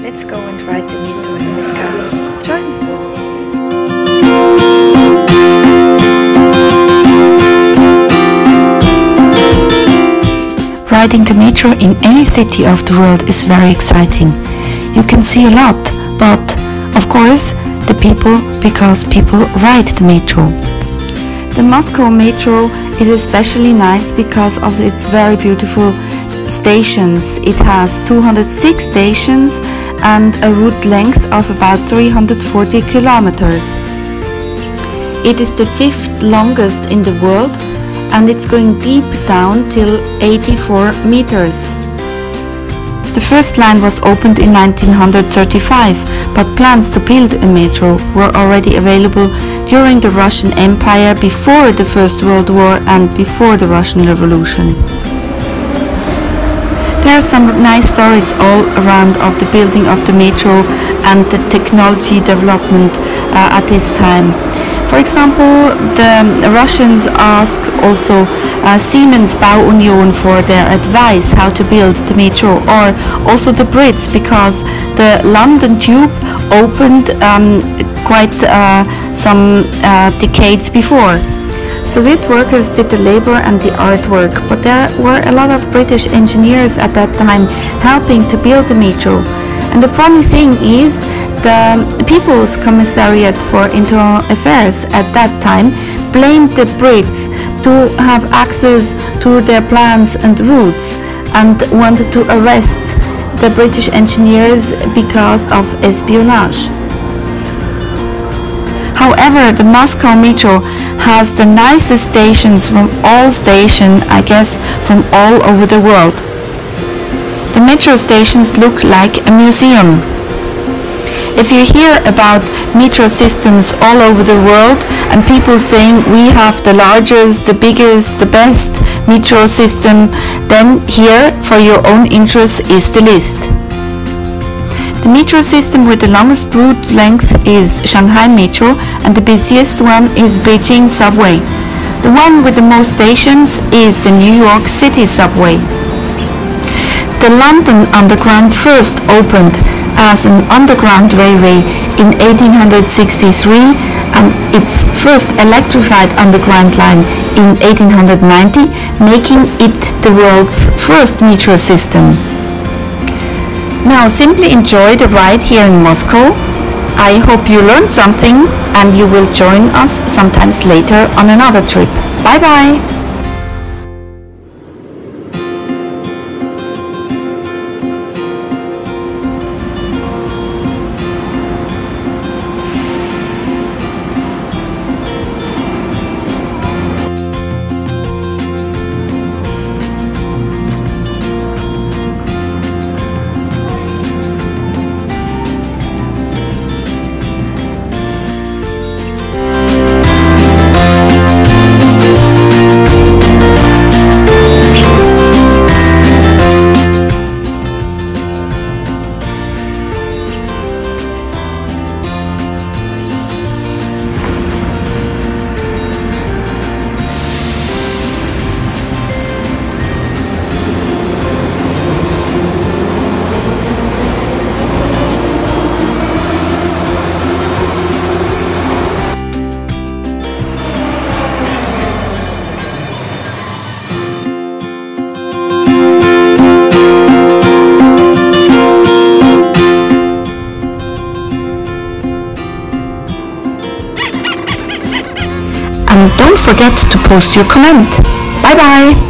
Let's go and ride the metro in Moscow. Join! Riding the metro in any city of the world is very exciting. You can see a lot, but of course the people, because people ride the metro. The Moscow metro is especially nice because of its very beautiful stations. It has 206 stations and a route length of about 340 kilometers. It is the 5th longest in the world and it's going deep down till 84 meters. The first line was opened in 1935, but plans to build a metro were already available during the Russian Empire, before the First World War and before the Russian Revolution. There are some nice stories all around of the building of the metro and the technology development at this time. For example, the Russians ask also Siemens Bauunion for their advice how to build the metro, or also the Brits, because the London Tube opened quite some decades before. Soviet workers did the labor and the artwork, but there were a lot of British engineers at that time helping to build the metro. And the funny thing is, the People's Commissariat for Internal Affairs at that time blamed the Brits to have access to their plans and routes and wanted to arrest the British engineers because of espionage. However, the Moscow metro has the nicest stations from all stations, I guess, from all over the world. The metro stations look like a museum. If you hear about metro systems all over the world and people saying we have the largest, the biggest, the best metro system, then here for your own interest is the list. The metro system with the longest route length is Shanghai Metro and the busiest one is Beijing Subway. The one with the most stations is the New York City Subway. The London Underground first opened as an underground railway in 1863 and its first electrified underground line in 1890, making it the world's first metro system. Now simply enjoy the ride here in Moscow. I hope you learned something and you will join us sometimes later on another trip. Bye bye! And don't forget to post your comment. Bye bye!